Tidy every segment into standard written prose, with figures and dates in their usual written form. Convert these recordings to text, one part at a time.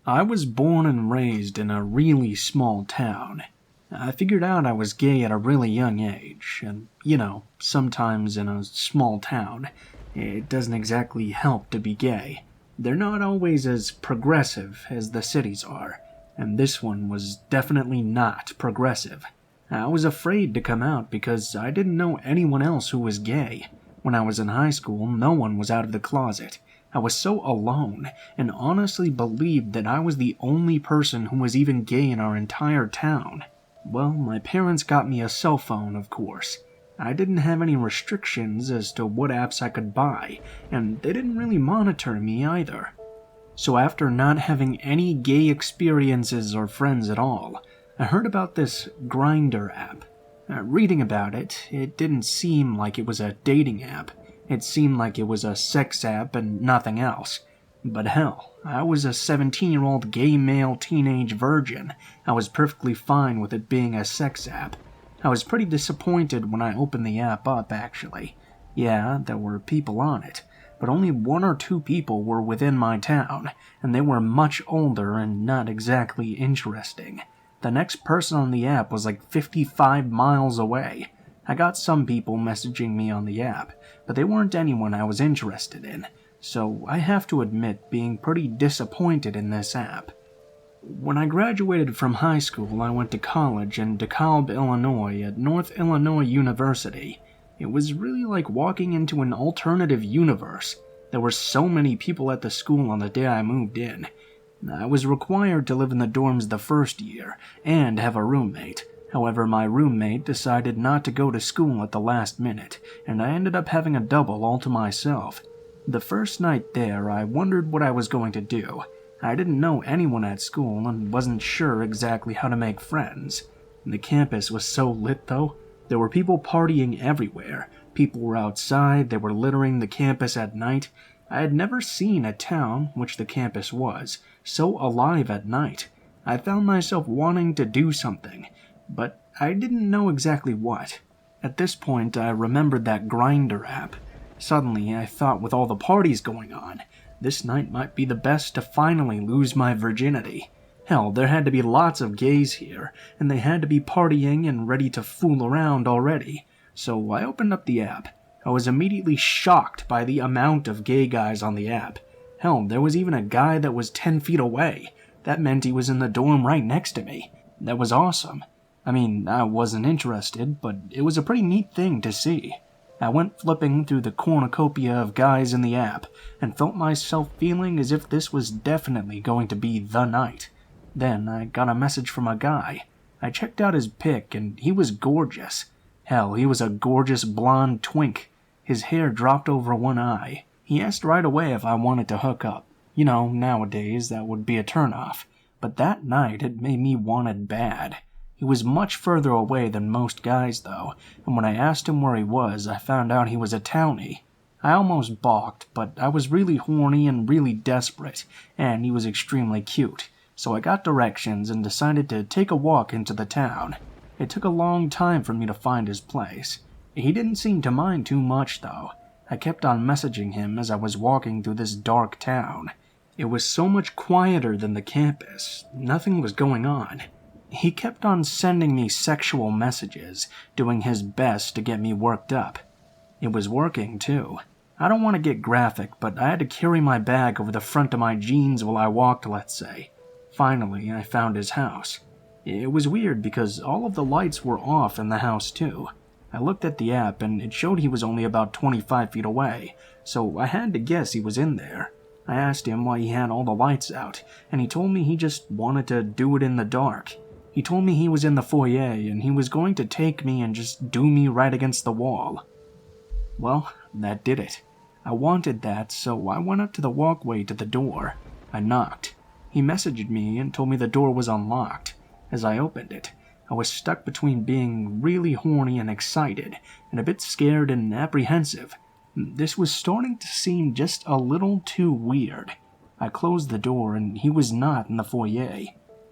I was born and raised in a really small town. I figured out I was gay at a really young age, and, sometimes in a small town, it doesn't exactly help to be gay. They're not always as progressive as the cities are, and this one was definitely not progressive. I was afraid to come out because I didn't know anyone else who was gay. When I was in high school, no one was out of the closet. I was so alone, and honestly believed that I was the only person who was even gay in our entire town. Well, my parents got me a cell phone, of course. I didn't have any restrictions as to what apps I could buy, and they didn't really monitor me either. So after not having any gay experiences or friends at all, I heard about this Grindr app. Reading about it, it didn't seem like it was a dating app. It seemed like it was a sex app and nothing else. But hell, I was a 17-year-old gay male teenage virgin. I was perfectly fine with it being a sex app. I was pretty disappointed when I opened the app up, actually. Yeah, there were people on it, but only 1 or 2 people were within my town, and they were much older and not exactly interesting. The next person on the app was like 55 miles away. I got some people messaging me on the app, but they weren't anyone I was interested in, so I have to admit being pretty disappointed in this app. When I graduated from high school, I went to college in DeKalb, Illinois at North Illinois University. It was really like walking into an alternative universe. There were so many people at the school on the day I moved in. I was required to live in the dorms the first year and have a roommate. However, my roommate decided not to go to school at the last minute, and I ended up having a double all to myself. The first night there, I wondered what I was going to do. I didn't know anyone at school and wasn't sure exactly how to make friends. The campus was so lit, though. There were people partying everywhere. People were outside, they were littering the campus at night. I had never seen a town, which the campus was, so alive at night. I found myself wanting to do something, but I didn't know exactly what. At this point, I remembered that Grindr app. Suddenly, I thought with all the parties going on, this night might be the best to finally lose my virginity. Hell, there had to be lots of gays here, and they had to be partying and ready to fool around already. So I opened up the app. I was immediately shocked by the amount of gay guys on the app. Hell, there was even a guy that was 10 feet away. That meant he was in the dorm right next to me. That was awesome. I mean, I wasn't interested, but it was a pretty neat thing to see. I went flipping through the cornucopia of guys in the app, and felt myself feeling as if this was definitely going to be the night. Then I got a message from a guy. I checked out his pic, and he was gorgeous. Hell, he was a gorgeous blonde twink. His hair dropped over one eye. He asked right away if I wanted to hook up. Nowadays that would be a turnoff. But that night it made me want it bad. He was much further away than most guys, though, and when I asked him where he was, I found out he was a townie. I almost balked, but I was really horny and really desperate, and he was extremely cute. So I got directions and decided to take a walk into the town. It took a long time for me to find his place. He didn't seem to mind too much, though. I kept on messaging him as I was walking through this dark town. It was so much quieter than the campus. Nothing was going on. He kept on sending me sexual messages, doing his best to get me worked up. It was working, too. I don't want to get graphic, but I had to carry my bag over the front of my jeans while I walked, let's say. Finally, I found his house. It was weird because all of the lights were off in the house, too. I looked at the app and it showed he was only about 25 feet away, so I had to guess he was in there. I asked him why he had all the lights out, and he told me he just wanted to do it in the dark. He told me he was in the foyer and he was going to take me and just do me right against the wall. Well, that did it. I wanted that, so I went up to the walkway to the door. I knocked. He messaged me and told me the door was unlocked. As I opened it, I was stuck between being really horny and excited, and a bit scared and apprehensive. This was starting to seem just a little too weird. I closed the door and he was not in the foyer.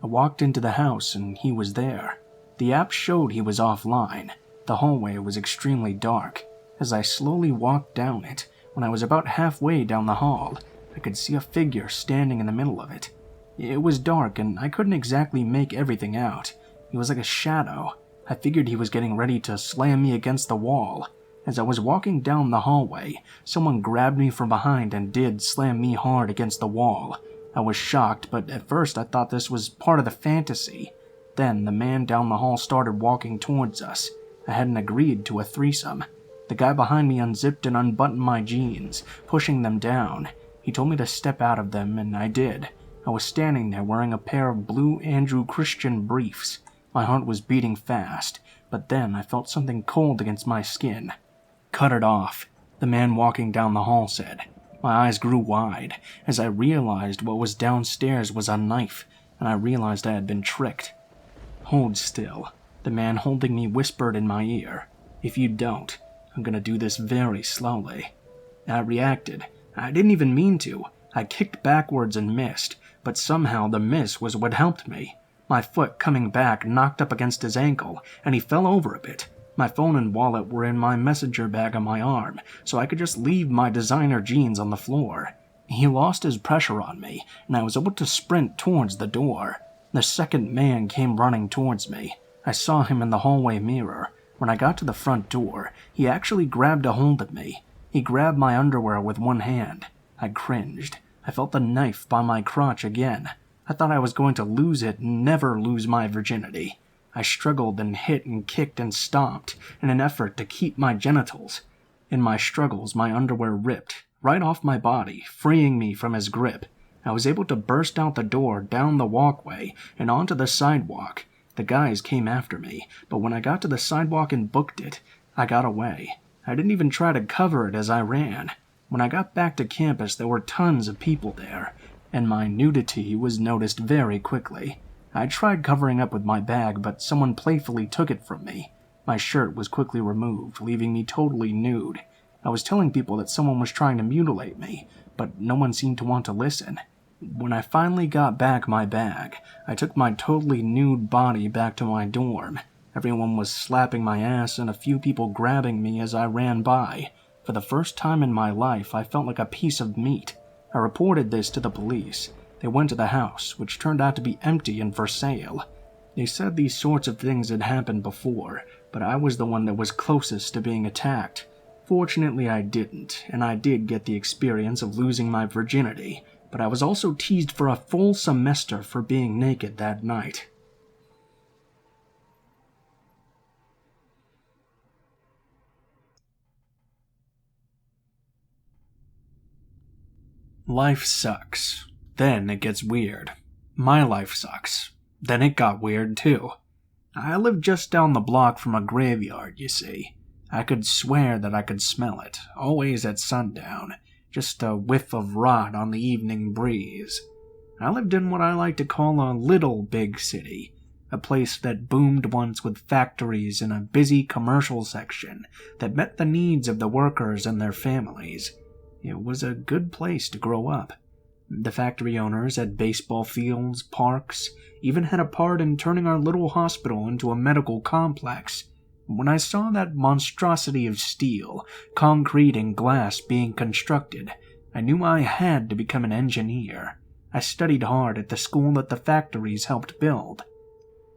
I walked into the house and he was there. The app showed he was offline. The hallway was extremely dark. As I slowly walked down it, when I was about halfway down the hall, I could see a figure standing in the middle of it. It was dark and I couldn't exactly make everything out. He was like a shadow. I figured he was getting ready to slam me against the wall. As I was walking down the hallway, someone grabbed me from behind and did slam me hard against the wall. I was shocked, but at first I thought this was part of the fantasy. Then the man down the hall started walking towards us. I hadn't agreed to a threesome. The guy behind me unzipped and unbuttoned my jeans, pushing them down. He told me to step out of them, and I did. I was standing there wearing a pair of blue Andrew Christian briefs. My heart was beating fast, but then I felt something cold against my skin. "Cut it off," the man walking down the hall said. My eyes grew wide as I realized what was downstairs was a knife, and I realized I had been tricked. "Hold still," the man holding me whispered in my ear. "If you don't, I'm gonna do this very slowly." I reacted. I didn't even mean to. I kicked backwards and missed, but somehow the miss was what helped me. My foot coming back knocked up against his ankle, and he fell over a bit. My phone and wallet were in my messenger bag on my arm, so I could just leave my designer jeans on the floor. He lost his pressure on me, and I was able to sprint towards the door. The second man came running towards me. I saw him in the hallway mirror. When I got to the front door, he actually grabbed a hold of me. He grabbed my underwear with one hand. I cringed. I felt the knife by my crotch again. I thought I was going to lose it and never lose my virginity. I struggled and hit and kicked and stomped in an effort to keep my genitals. In my struggles, my underwear ripped right off my body, freeing me from his grip. I was able to burst out the door, down the walkway, and onto the sidewalk. The guys came after me, but when I got to the sidewalk and booked it, I got away. I didn't even try to cover it as I ran. When I got back to campus, there were tons of people there, and my nudity was noticed very quickly. I tried covering up with my bag, but someone playfully took it from me. My shirt was quickly removed, leaving me totally nude. I was telling people that someone was trying to mutilate me, but no one seemed to want to listen. When I finally got back my bag, I took my totally nude body back to my dorm. Everyone was slapping my ass and a few people grabbing me as I ran by. For the first time in my life, I felt like a piece of meat. I reported this to the police. They went to the house, which turned out to be empty and for sale. They said these sorts of things had happened before, but I was the one that was closest to being attacked. Fortunately, I didn't, and I did get the experience of losing my virginity, but I was also teased for a full semester for being naked that night. Life sucks. Then it gets weird. My life sucks. Then it got weird too. I lived just down the block from a graveyard, you see. I could swear that I could smell it, always at sundown, just a whiff of rot on the evening breeze. I lived in what I like to call a little big city, a place that boomed once with factories and a busy commercial section that met the needs of the workers and their families. It was a good place to grow up. The factory owners had baseball fields, parks, even had a part in turning our little hospital into a medical complex. When I saw that monstrosity of steel, concrete, and glass being constructed, I knew I had to become an engineer. I studied hard at the school that the factories helped build.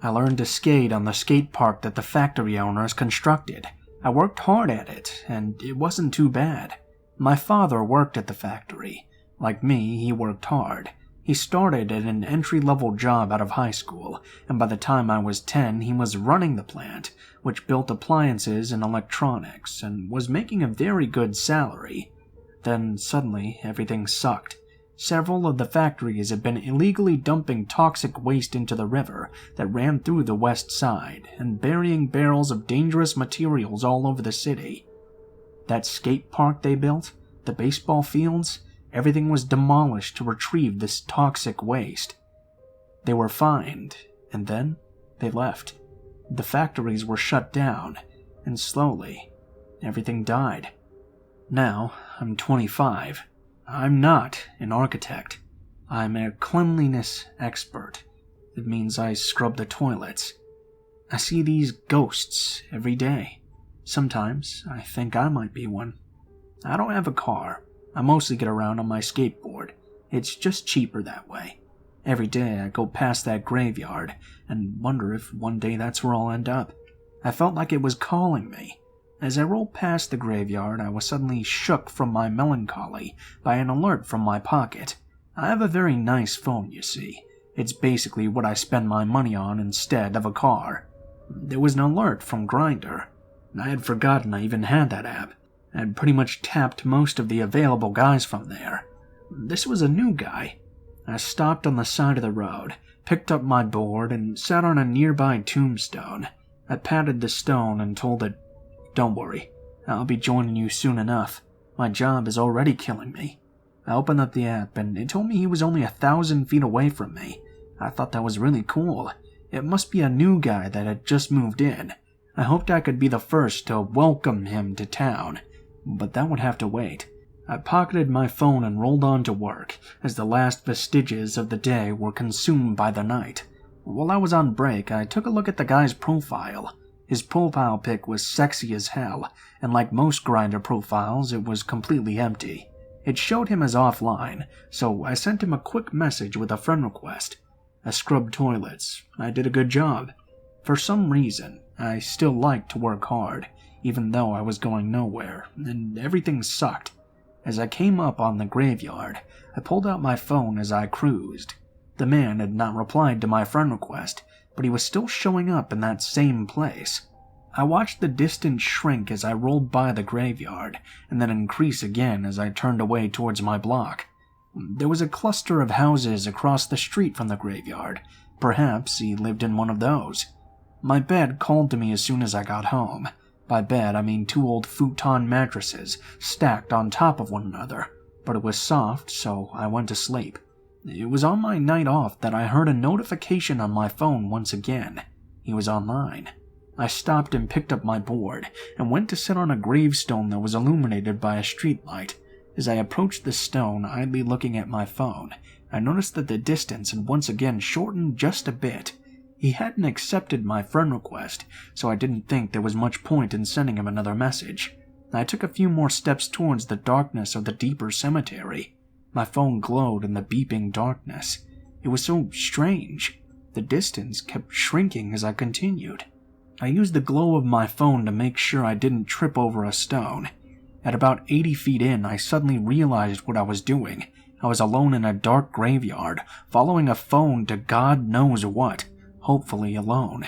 I learned to skate on the skate park that the factory owners constructed. I worked hard at it, and it wasn't too bad. My father worked at the factory. Like me, he worked hard. He started at an entry-level job out of high school, and by the time I was 10, he was running the plant, which built appliances and electronics, and was making a very good salary. Then, suddenly, everything sucked. Several of the factories had been illegally dumping toxic waste into the river that ran through the west side, and burying barrels of dangerous materials all over the city. That skate park they built, the baseball fields, everything was demolished to retrieve this toxic waste. They were fined, and then they left. The factories were shut down, and slowly, everything died. Now, I'm 25. I'm not an architect. I'm a cleanliness expert. It means I scrub the toilets. I see these ghosts every day. Sometimes I think I might be one. I don't have a car. I mostly get around on my skateboard. It's just cheaper that way. Every day I go past that graveyard and wonder if one day that's where I'll end up. I felt like it was calling me. As I rolled past the graveyard, I was suddenly shook from my melancholy by an alert from my pocket. I have a very nice phone, you see. It's basically what I spend my money on instead of a car. There was an alert from Grindr. I had forgotten I even had that app. I had pretty much tapped most of the available guys from there. This was a new guy. I stopped on the side of the road, picked up my board, and sat on a nearby tombstone. I patted the stone and told it, "Don't worry, I'll be joining you soon enough. My job is already killing me." I opened up the app and it told me he was only 1,000 feet away from me. I thought that was really cool. It must be a new guy that had just moved in. I hoped I could be the first to welcome him to town, but that would have to wait. I pocketed my phone and rolled on to work, as the last vestiges of the day were consumed by the night. While I was on break, I took a look at the guy's profile. His profile pic was sexy as hell, and like most Grindr profiles, it was completely empty. It showed him as offline, so I sent him a quick message with a friend request. I scrubbed toilets. I did a good job. For some reason, I still liked to work hard, even though I was going nowhere, and everything sucked. As I came up on the graveyard, I pulled out my phone as I cruised. The man had not replied to my friend request, but he was still showing up in that same place. I watched the distance shrink as I rolled by the graveyard, and then increase again as I turned away towards my block. There was a cluster of houses across the street from the graveyard. Perhaps he lived in one of those. My bed called to me as soon as I got home. By bed, I mean 2 old futon mattresses stacked on top of one another, but it was soft, so I went to sleep. It was on my night off that I heard a notification on my phone once again. He was online. I stopped and picked up my board and went to sit on a gravestone that was illuminated by a streetlight. As I approached the stone, idly looking at my phone, I noticed that the distance had once again shortened just a bit. He hadn't accepted my friend request, so I didn't think there was much point in sending him another message. I took a few more steps towards the darkness of the deeper cemetery. My phone glowed in the beeping darkness. It was so strange. The distance kept shrinking as I continued. I used the glow of my phone to make sure I didn't trip over a stone. At about 80 feet in, I suddenly realized what I was doing. I was alone in a dark graveyard, following a phone to God knows what, hopefully alone.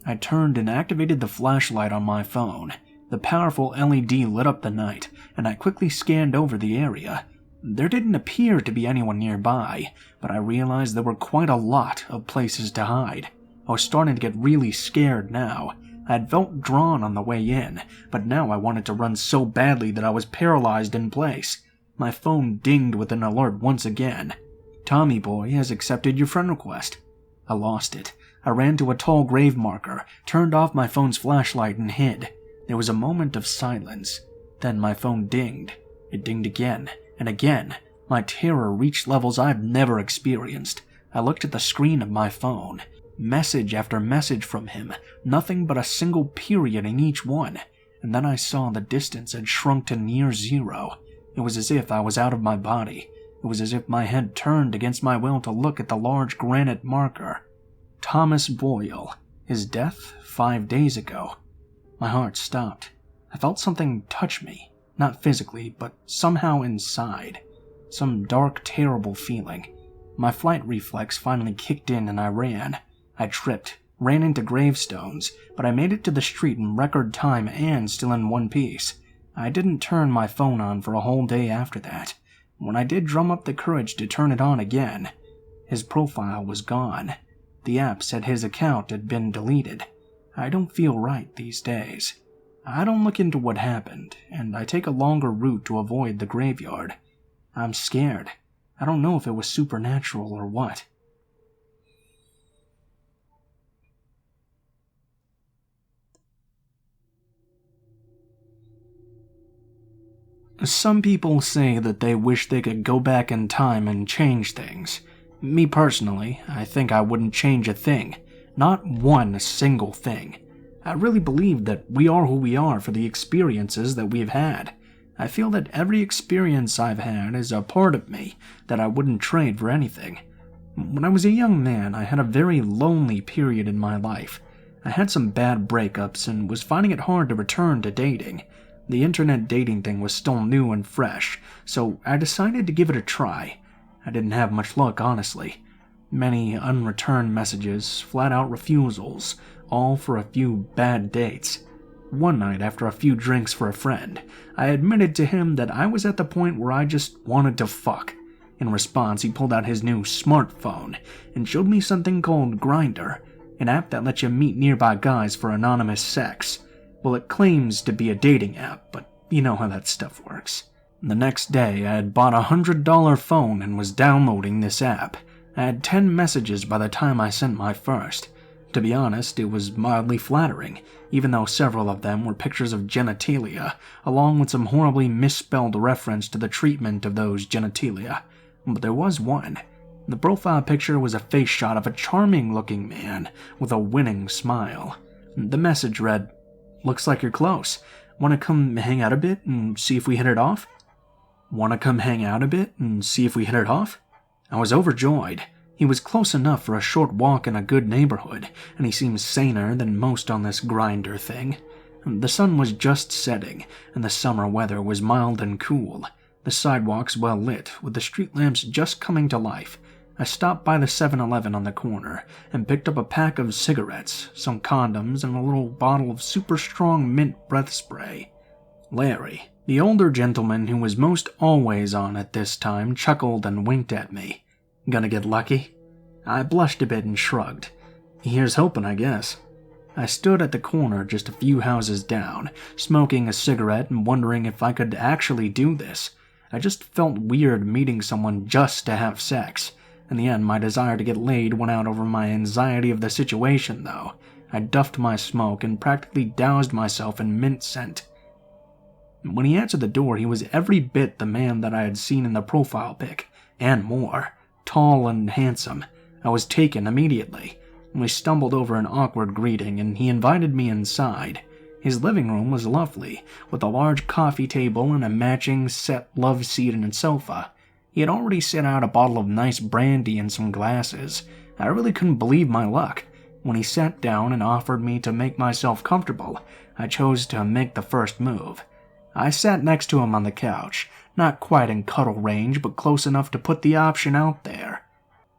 I turned and activated the flashlight on my phone. The powerful LED lit up the night, and I quickly scanned over the area. There didn't appear to be anyone nearby, but I realized there were quite a lot of places to hide. I was starting to get really scared now. I had felt drawn on the way in, but now I wanted to run so badly that I was paralyzed in place. My phone dinged with an alert once again. "Tommy boy has accepted your friend request." I lost it. I ran to a tall grave marker, turned off my phone's flashlight, and hid. There was a moment of silence. Then my phone dinged. It dinged again, and again. My terror reached levels I've never experienced. I looked at the screen of my phone. Message after message from him, nothing but a single period in each one. And then I saw the distance had shrunk to near zero. It was as if I was out of my body. It was as if my head turned against my will to look at the large granite marker. Thomas Boyle. His death 5 days ago. My heart stopped. I felt something touch me. Not physically, but somehow inside. Some dark, terrible feeling. My flight reflex finally kicked in and I ran. I tripped, ran into gravestones, but I made it to the street in record time and still in one piece. I didn't turn my phone on for a whole day after that. When I did drum up the courage to turn it on again, his profile was gone. The app said his account had been deleted. I don't feel right these days. I don't look into what happened, and I take a longer route to avoid the graveyard. I'm scared. I don't know if it was supernatural or what. Some people say that they wish they could go back in time and change things. Me personally, I think I wouldn't change a thing. Not one single thing. I really believe that we are who we are for the experiences that we've had. I feel that every experience I've had is a part of me that I wouldn't trade for anything. When I was a young man, I had a very lonely period in my life. I had some bad breakups and was finding it hard to return to dating. The internet dating thing was still new and fresh, so I decided to give it a try. I didn't have much luck, honestly. Many unreturned messages, flat-out refusals, all for a few bad dates. One night, after a few drinks for a friend, I admitted to him that I was at the point where I just wanted to fuck. In response, he pulled out his new smartphone and showed me something called Grindr, an app that lets you meet nearby guys for anonymous sex. Well, it claims to be a dating app, but you know how that stuff works. The next day, I had bought a $100 phone and was downloading this app. I had 10 messages by the time I sent my first. To be honest, it was mildly flattering, even though several of them were pictures of genitalia, along with some horribly misspelled reference to the treatment of those genitalia. But there was one. The profile picture was a face shot of a charming-looking man with a winning smile. The message read, "Looks like you're close. Want to come hang out a bit and see if we hit it off?" Want to come hang out a bit and see if we hit it off? I was overjoyed. He was close enough for a short walk in a good neighborhood, and he seemed saner than most on this Grindr thing. The sun was just setting, and the summer weather was mild and cool. The sidewalks well lit, with the street lamps just coming to life. I stopped by the 7-Eleven on the corner and picked up a pack of cigarettes, some condoms, and a little bottle of super strong mint breath spray. Larry, the older gentleman who was most always on at this time, chuckled and winked at me. Gonna get lucky? I blushed a bit and shrugged. Here's hoping, I guess. I stood at the corner just a few houses down, smoking a cigarette and wondering if I could actually do this. I just felt weird meeting someone just to have sex. In the end, my desire to get laid won out over my anxiety of the situation, though. I duffed my smoke and practically doused myself in mint scent. When he answered the door, he was every bit the man that I had seen in the profile pic, and more. Tall and handsome. I was taken immediately. We stumbled over an awkward greeting, and he invited me inside. His living room was lovely, with a large coffee table and a matching set love seat and sofa. He had already set out a bottle of nice brandy and some glasses. I really couldn't believe my luck. When he sat down and offered me to make myself comfortable, I chose to make the first move. I sat next to him on the couch, not quite in cuddle range, but close enough to put the option out there.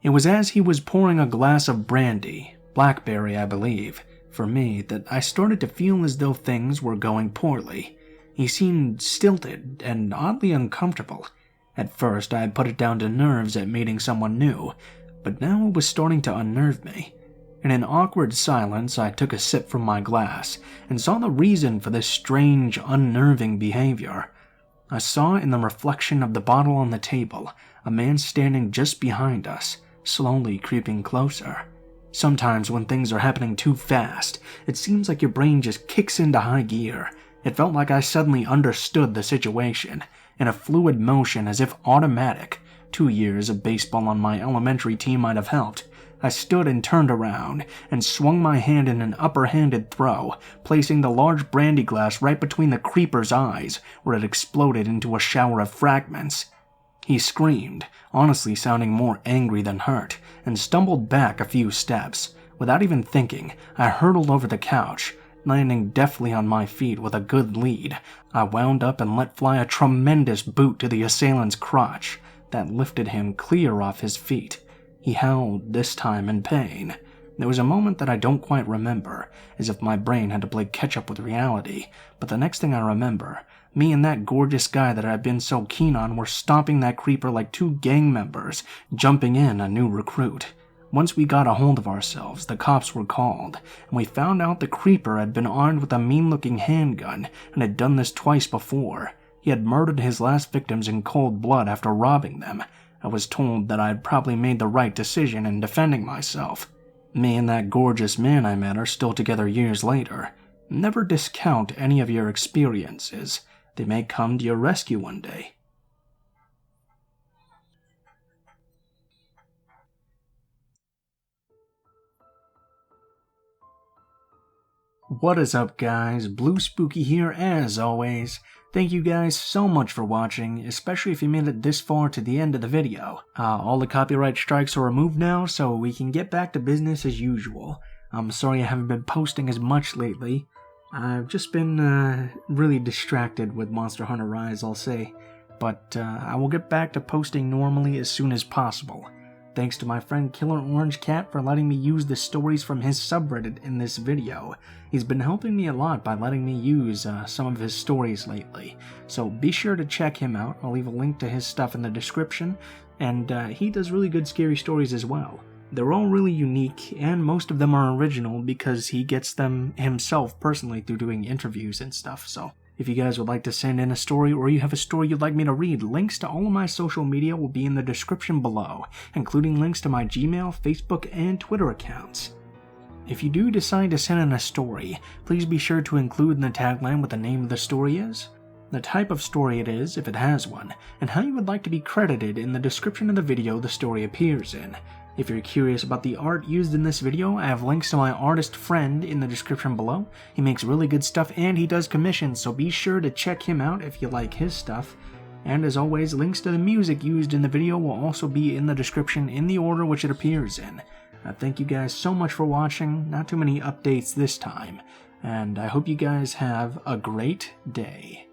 It was as he was pouring a glass of brandy, blackberry I believe, for me, that I started to feel as though things were going poorly. He seemed stilted and oddly uncomfortable. At first, I had put it down to nerves at meeting someone new, but now it was starting to unnerve me. In an awkward silence, I took a sip from my glass and saw the reason for this strange, unnerving behavior. I saw in the reflection of the bottle on the table a man standing just behind us, slowly creeping closer. Sometimes when things are happening too fast, it seems like your brain just kicks into high gear. It felt like I suddenly understood the situation, in a fluid motion as if automatic. 2 years of baseball on my elementary team might have helped. I stood and turned around, and swung my hand in an upper-handed throw, placing the large brandy glass right between the creeper's eyes, where it exploded into a shower of fragments. He screamed, honestly sounding more angry than hurt, and stumbled back a few steps. Without even thinking, I hurtled over the couch. Landing deftly on my feet with a good lead, I wound up and let fly a tremendous boot to the assailant's crotch that lifted him clear off his feet. He howled, this time in pain. There was a moment that I don't quite remember, as if my brain had to play catch-up with reality, but the next thing I remember, me and that gorgeous guy that I'd been so keen on were stomping that creeper like 2 gang members, jumping in a new recruit. Once we got a hold of ourselves, the cops were called, and we found out the creeper had been armed with a mean-looking handgun and had done this twice before. He had murdered his last victims in cold blood after robbing them. I was told that I had probably made the right decision in defending myself. Me and that gorgeous man I met are still together years later. Never discount any of your experiences. They may come to your rescue one day. What is up, guys? Blue Spooky here as always. Thank you guys so much for watching, especially if you made it this far to the end of the video. All the copyright strikes are removed now, so we can get back to business as usual. I'm sorry I haven't been posting as much lately. I've just been really distracted with Monster Hunter Rise, I'll say. But I will get back to posting normally as soon as possible. Thanks to my friend KillerOrangeCat for letting me use the stories from his subreddit in this video. He's been helping me a lot by letting me use some of his stories lately, so be sure to check him out. I'll leave a link to his stuff in the description, and he does really good scary stories as well. They're all really unique, and most of them are original because he gets them himself personally through doing interviews and stuff, so if you guys would like to send in a story or you have a story you'd like me to read, links to all of my social media will be in the description below, including links to my Gmail, Facebook, and Twitter accounts. If you do decide to send in a story, please be sure to include in the tagline what the name of the story is, the type of story it is, if it has one, and how you would like to be credited in the description of the video the story appears in. If you're curious about the art used in this video, I have links to my artist friend in the description below. He makes really good stuff and he does commissions, so be sure to check him out if you like his stuff. And as always, links to the music used in the video will also be in the description in the order which it appears in. Thank you guys so much for watching, not too many updates this time, and I hope you guys have a great day.